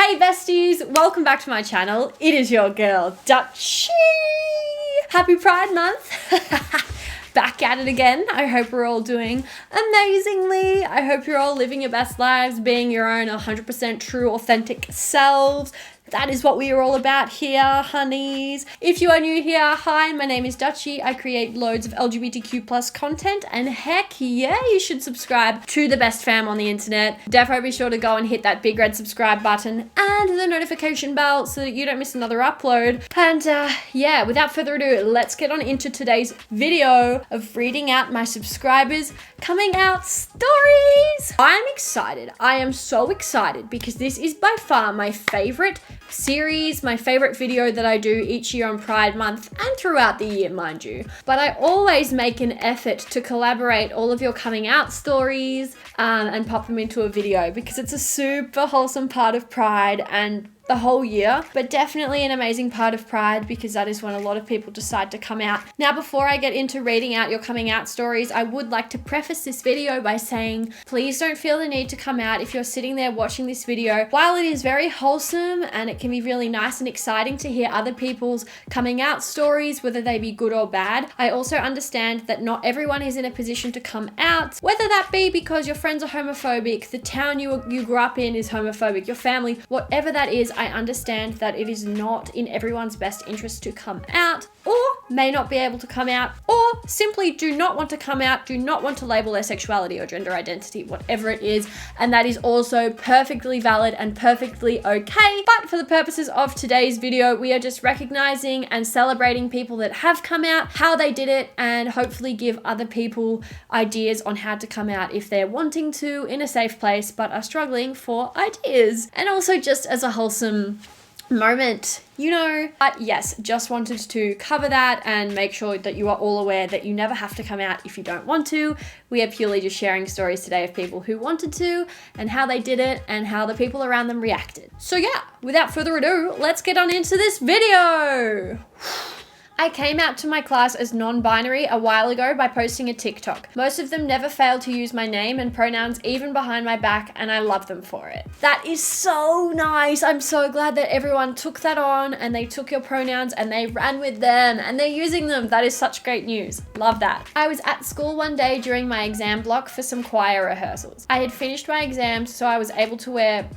Hey besties, welcome back to my channel. It is your girl, Dutchy. Happy Pride Month. Back at it again. I hope we're all doing amazingly. I hope you're all living your best lives, being your own 100% true, authentic selves. That is what we are all about here, honeys. If you are new here, hi, my name is Dutchy. I create loads of LGBTQ plus content, and heck yeah, you should subscribe to the best fam on the internet. Defo be sure to go and hit that big red subscribe button and the notification bell so that you don't miss another upload. And yeah, without further ado, let's get on into today's video of reading out my subscribers' coming out stories. I'm excited. I am so excited because this is by far my favorite series, my favorite video that I do each year on Pride Month and throughout the year, mind you. But I always make an effort to collaborate all of your coming out stories and pop them into a video because it's a super wholesome part of Pride and the whole year, but definitely an amazing part of Pride because that is when a lot of people decide to come out. Now, before I get into reading out your coming out stories, I would like to preface this video by saying, please don't feel the need to come out if you're sitting there watching this video. While it is very wholesome and it can be really nice and exciting to hear other people's coming out stories, whether they be good or bad, I also understand that not everyone is in a position to come out, whether that be because your friends are homophobic, the town you grew up in is homophobic, your family, whatever that is. I understand that it is not in everyone's best interest to come out, or may not be able to come out, or simply do not want to come out, do not want to label their sexuality or gender identity, whatever it is, and that is also perfectly valid and perfectly okay. But for the purposes of today's video, we are just recognizing and celebrating people that have come out, how they did it, and hopefully give other people ideas on how to come out if they're wanting to in a safe place but are struggling for ideas. And also just as a wholesome moment, you know. But yes, just wanted to cover that and make sure that you are all aware that you never have to come out if you don't want to. We are purely just sharing stories today of people who wanted to and how they did it and how the people around them reacted. So yeah, without further ado, let's get on into this video. I came out to my class as non-binary a while ago by posting a TikTok. Most of them never failed to use my name and pronouns even behind my back, and I love them for it. That is so nice. I'm so glad that everyone took that on and they took your pronouns and they ran with them and they're using them. That is such great news. Love that. I was at school one day during my exam block for some choir rehearsals. I had finished my exams, so I was able to wear,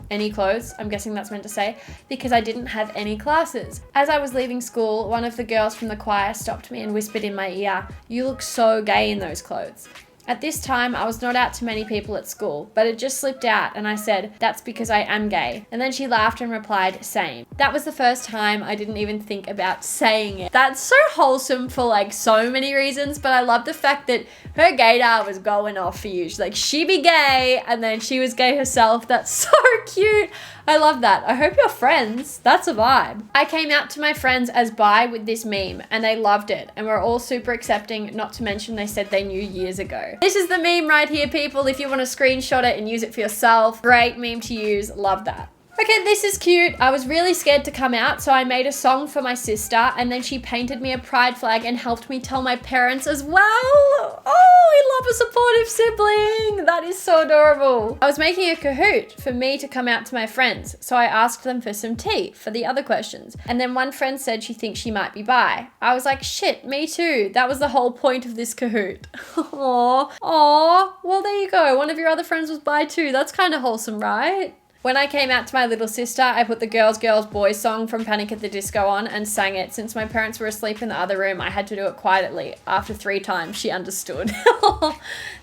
any clothes, I'm guessing that's meant to say, because I didn't have any classes. As I was leaving school, one of the girls from the choir stopped me and whispered in my ear, "You look so gay in those clothes." At this time, I was not out to many people at school, but it just slipped out and I said, "That's because I am gay." And then she laughed and replied, "Same." That was the first time I didn't even think about saying it. That's so wholesome for like so many reasons, but I love the fact that her gaydar was going off for you. She's like, she be gay, and then she was gay herself. That's so cute. I love that. I hope you're friends. That's a vibe. I came out to my friends as bi with this meme and they loved it and were all super accepting, not to mention they said they knew years ago. This is the meme right here, people. If you want to screenshot it and use it for yourself, great meme to use. Love that. Okay, this is cute. I was really scared to come out, so I made a song for my sister and then she painted me a pride flag and helped me tell my parents as well. Oh, I love a supportive sibling. That is so adorable. I was making a Kahoot for me to come out to my friends, so I asked them for some tea for the other questions. And then one friend said she thinks she might be bi. I was like, shit, me too. That was the whole point of this Kahoot. Aww. Well, there you go. One of your other friends was bi too. That's kind of wholesome, right? When I came out to my little sister, I put the Girls, Girls, Boys song from Panic at the Disco on and sang it. Since my parents were asleep in the other room, I had to do it quietly. After 3 times, she understood.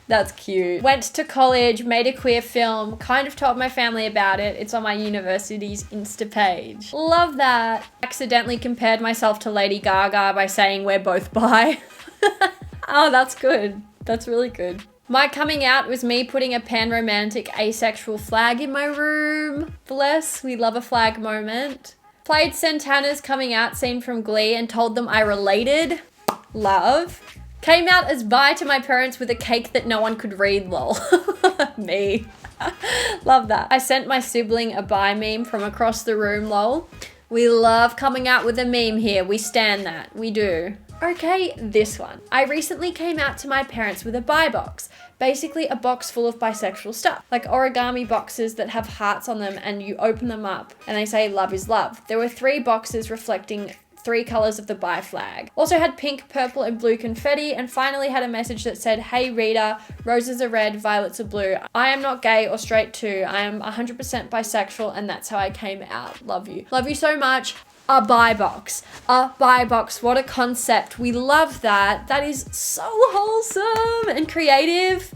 That's cute. Went to college, made a queer film, kind of told my family about it. It's on my university's Insta page. Love that. Accidentally compared myself to Lady Gaga by saying we're both bi. Oh, that's good. That's really good. My coming out was me putting a pan-romantic asexual flag in my room. Bless, we love a flag moment. Played Santana's coming out scene from Glee and told them I related. Love. Came out as bi to my parents with a cake that no one could read, lol. Me. Love that. I sent my sibling a bi meme from across the room, lol. We love coming out with a meme here. We stand that. We do. Okay, this one. I recently came out to my parents with a buy box. Basically a box full of bisexual stuff, like origami boxes that have hearts on them, and you open them up and they say love is love. There were 3 boxes reflecting 3 colors of the bi flag. Also had pink, purple, and blue confetti, and finally had a message that said, "Hey reader, roses are red, violets are blue. I am not gay or straight too. I am 100% bisexual, and that's how I came out. Love you." Love you so much. A buy box. A buy box. What a concept. We love that. That is so wholesome and creative.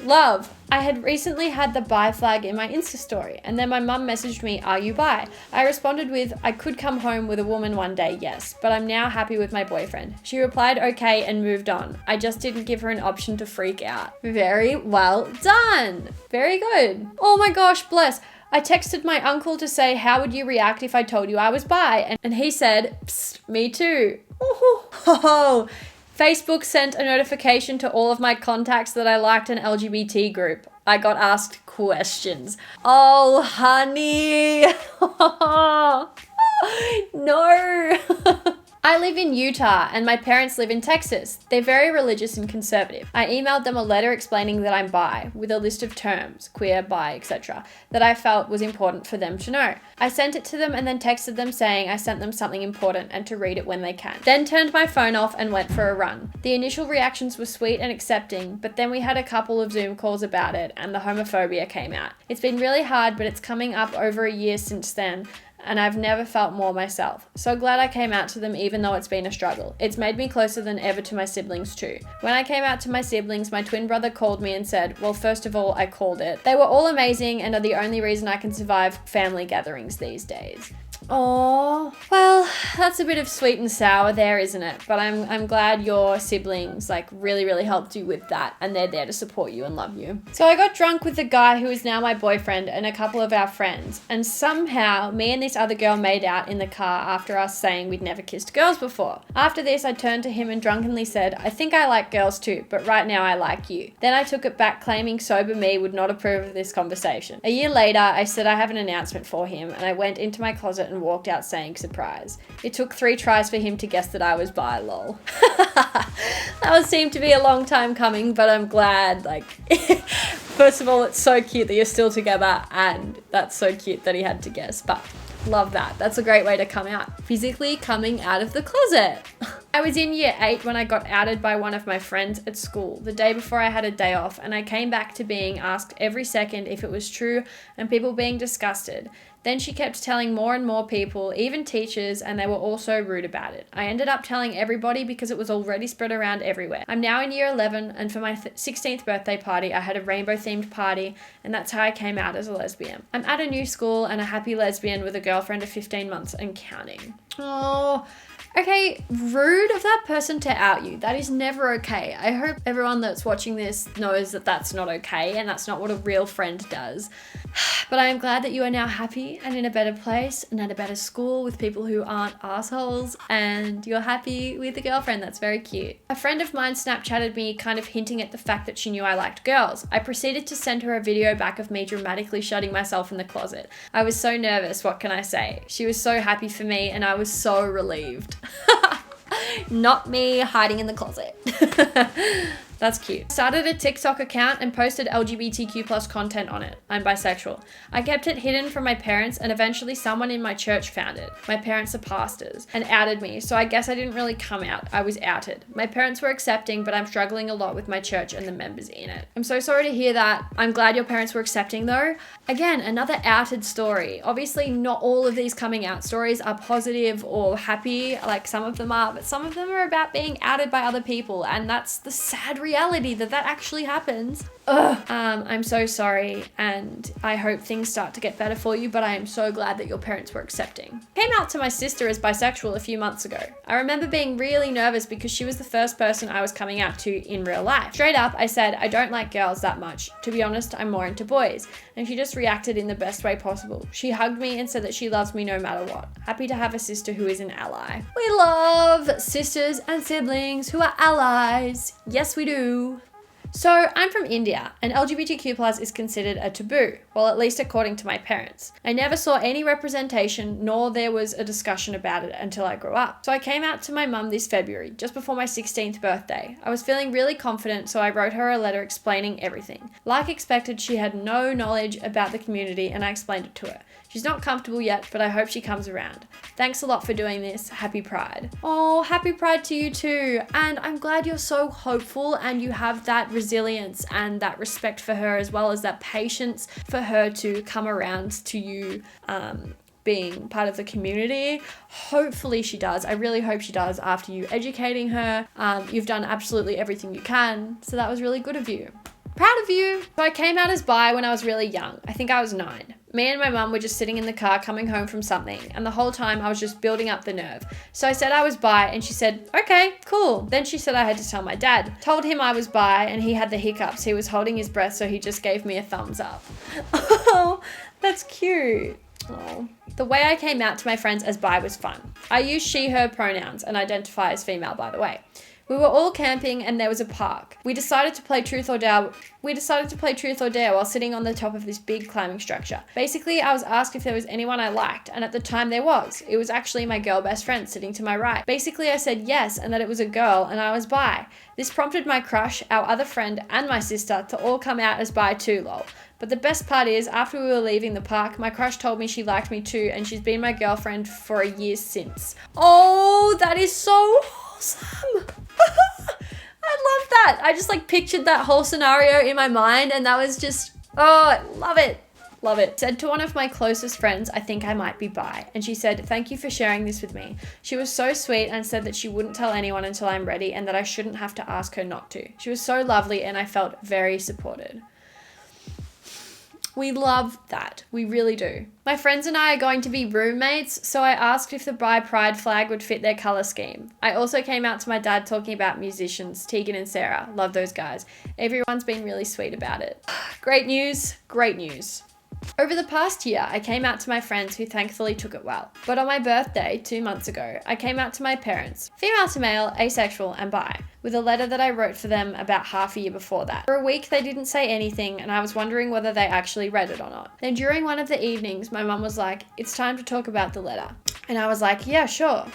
Love. I had recently had the bi flag in my Insta story, and then my mum messaged me, "Are you bi?" I responded with, "I could come home with a woman one day, yes, but I'm now happy with my boyfriend." She replied okay and moved on. I just didn't give her an option to freak out. Very well done. Very good. Oh my gosh, bless. I texted my uncle to say, "How would you react if I told you I was bi?" And he said, "Psst, me too." Oh, Facebook sent a notification to all of my contacts that I liked an LGBT group. I got asked questions. Oh, honey. No. I live in Utah and my parents live in Texas. They're very religious and conservative. I emailed them a letter explaining that I'm bi, with a list of terms, queer, bi, etc., that I felt was important for them to know. I sent it to them and then texted them saying I sent them something important and to read it when they can. Then turned my phone off and went for a run. The initial reactions were sweet and accepting, but then we had a couple of Zoom calls about it and the homophobia came out. It's been really hard, but it's coming up over a year since then, and I've never felt more myself. So glad I came out to them even though it's been a struggle. It's made me closer than ever to my siblings too. When I came out to my siblings, my twin brother called me and said, well, first of all, I called it. They were all amazing and are the only reason I can survive family gatherings these days. Oh, well, that's a bit of sweet and sour there, isn't it? But I'm glad your siblings really helped you with that, and they're there to support you and love you. So I got drunk with the guy who is now my boyfriend and a couple of our friends, and somehow me and this other girl made out in the car after us saying we'd never kissed girls before. After this, I turned to him and drunkenly said, I think I like girls too, but right now I like you. Then I took it back, claiming sober me would not approve of this conversation. A year later, I said I have an announcement for him, and I went into my closet and walked out saying surprise. It took 3 tries for him to guess that I was bi, lol. That would seem to be a long time coming, but I'm glad, first of all, it's so cute that you're still together, and that's so cute that he had to guess, but love that. That's a great way to come out. Physically coming out of the closet. I was in year 8 when I got outed by one of my friends at school, the day before I had a day off, and I came back to being asked every second if it was true and people being disgusted. Then she kept telling more and more people, even teachers, and they were all so rude about it. I ended up telling everybody because it was already spread around everywhere. I'm now in year 11, and for my 16th birthday party, I had a rainbow-themed party, and that's how I came out as a lesbian. I'm at a new school and a happy lesbian with a girlfriend of 15 months and counting. Oh, okay, rude of that person to out you. That is never okay. I hope everyone that's watching this knows that that's not okay and that's not what a real friend does. But I am glad that you are now happy and in a better place and at a better school with people who aren't assholes, and you're happy with a girlfriend. That's very cute. A friend of mine Snapchatted me, kind of hinting at the fact that she knew I liked girls. I proceeded to send her a video back of me dramatically shutting myself in the closet. I was so nervous, what can I say? She was so happy for me and I was so relieved. Not me hiding in the closet. That's cute. Started a TikTok account and posted LGBTQ+ content on it. I'm bisexual. I kept it hidden from my parents, and eventually someone in my church found it. My parents are pastors, and outed me, so I guess I didn't really come out. I was outed. My parents were accepting, but I'm struggling a lot with my church and the members in it. I'm so sorry to hear that. I'm glad your parents were accepting though. Again, another outed story. Obviously not all of these coming out stories are positive or happy, like some of them are, but some of them are about being outed by other people, and that's the sad reality that actually happens. Ugh. I'm so sorry, and I hope things start to get better for you, but I am so glad that your parents were accepting. Came out to my sister as bisexual a few months ago. I remember being really nervous because she was the first person I was coming out to in real life. Straight up, I said, I don't like girls that much. To be honest, I'm more into boys. And she just reacted in the best way possible. She hugged me and said that she loves me no matter what. Happy to have a sister who is an ally. We love sisters and siblings who are allies. Yes, we do. So I'm from India, and LGBTQ+ is considered a taboo, well, at least according to my parents. I never saw any representation, nor there was a discussion about it until I grew up. So I came out to my mum this February, just before my 16th birthday. I was feeling really confident, so I wrote her a letter explaining everything. Like expected, she had no knowledge about the community, and I explained it to her. She's not comfortable yet, but I hope she comes around. Thanks a lot for doing this. Happy Pride. Oh, happy Pride to you too. And I'm glad you're so hopeful and you have that resilience and that respect for her, as well as that patience for her to come around to you being part of the community. Hopefully she does. I really hope she does after you educating her. You've done absolutely everything you can. So that was really good of you. Proud of you. So I came out as bi when I was really young. I think I was 9. Me and my mum were just sitting in the car coming home from something, and the whole time I was just building up the nerve. So I said I was bi, and she said, okay, cool. Then she said I had to tell my dad. Told him I was bi, and he had the hiccups. He was holding his breath, so he just gave me a thumbs up. Oh, that's cute. Oh. The way I came out to my friends as bi was fun. I use she, her pronouns and identify as female, by the way. We were all camping and there was a park. We decided to play Truth or Dare while sitting on the top of this big climbing structure. Basically, I was asked if there was anyone I liked, and at the time there was. It was actually my girl best friend sitting to my right. Basically, I said yes and that it was a girl and I was bi. This prompted my crush, our other friend, and my sister to all come out as bi too, lol. But the best part is, after we were leaving the park, my crush told me she liked me too, and she's been my girlfriend for a year since. Oh, that is so awesome. I love that. I just pictured that whole scenario in my mind, and that was just, oh, I love it. Love it. Said to one of my closest friends, I think I might be bi. And she said, thank you for sharing this with me. She was so sweet and said that she wouldn't tell anyone until I'm ready and that I shouldn't have to ask her not to. She was so lovely and I felt very supported. We love that. We really do. My friends and I are going to be roommates, so I asked if the bi pride flag would fit their color scheme. I also came out to my dad talking about musicians, Tegan and Sarah. Love those guys. Everyone's been really sweet about it. Great news. Great news. Over the past year, I came out to my friends who thankfully took it well. But on my birthday, 2 months ago, I came out to my parents, female to male, asexual, and bi, with a letter that I wrote for them about half a year before that. For a week, they didn't say anything, and I was wondering whether they actually read it or not. Then during one of the evenings, my mum was like, it's time to talk about the letter. And I was like, yeah, sure.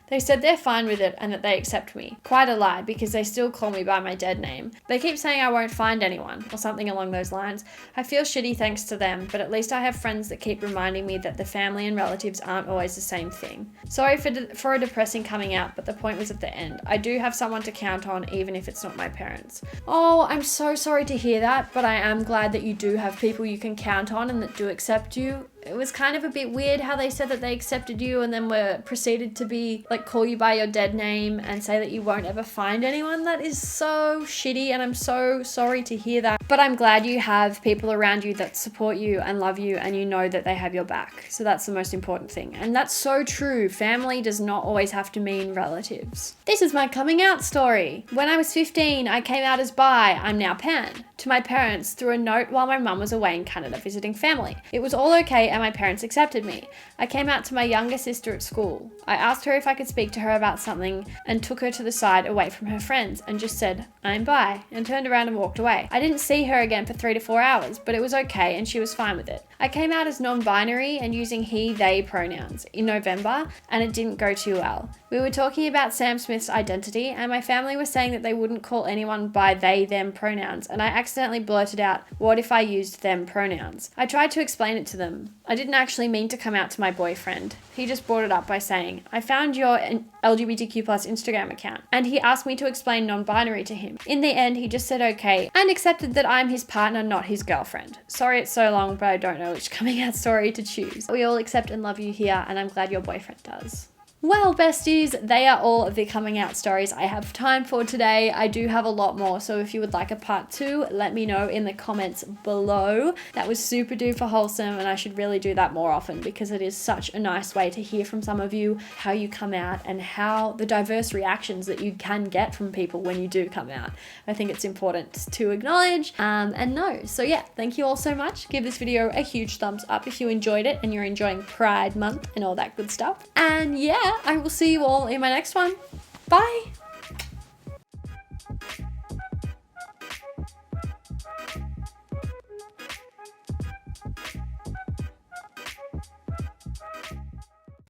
They said they're fine with it and that they accept me. Quite a lie, because they still call me by my dead name. They keep saying I won't find anyone, or something along those lines. I feel shitty thanks to them, but at least I have friends that keep reminding me that the family and relatives aren't always the same thing. Sorry for a depressing coming out, but the point was at the end. I do have someone to count on, even if it's not my parents. Oh, I'm so sorry to hear that, but I am glad that you do have people you can count on and that do accept you. It was kind of a bit weird how they said that they accepted you and then were proceeded to call you by your dead name and say that you won't ever find anyone. That is so shitty, and I'm so sorry to hear that. But I'm glad you have people around you that support you and love you, and you know that they have your back. So that's the most important thing. And that's so true. Family does not always have to mean relatives. This is my coming out story. When I was 15, I came out as bi, I'm now pan, to my parents through a note while my mum was away in Canada visiting family. It was all okay and my parents accepted me. I came out to my younger sister at school. I asked her if I could speak to her about something and took her to the side away from her friends and just said, I'm bi, and turned around and walked away. I didn't see her again for 3 to 4 hours, but it was okay and she was fine with it. I came out as non-binary and using he, they pronouns in November, and it didn't go too well. We were talking about Sam Smith's identity, and my family was saying that they wouldn't call anyone by they, them pronouns, and I accidentally blurted out, what if I used them pronouns? I tried to explain it to them. I didn't actually mean to come out to my boyfriend. He just brought it up by saying, I found your LGBTQ+ Instagram account, and he asked me to explain non-binary to him. In the end, he just said okay, and accepted that I'm his partner, not his girlfriend. Sorry it's so long, but I don't know which coming out story to choose. We all accept and love you here, and I'm glad your boyfriend does. Well, besties, they are all of the coming out stories I have time for today. I do have a lot more, so if you would like a part 2, let me know in the comments below. That was super duper wholesome, and I should really do that more often because it is such a nice way to hear from some of you how you come out and how the diverse reactions that you can get from people when you do come out. I think it's important to acknowledge and know. So yeah, thank you all so much. Give this video a huge thumbs up if you enjoyed it and you're enjoying Pride Month and all that good stuff. And yeah, I will see you all in my next one. Bye!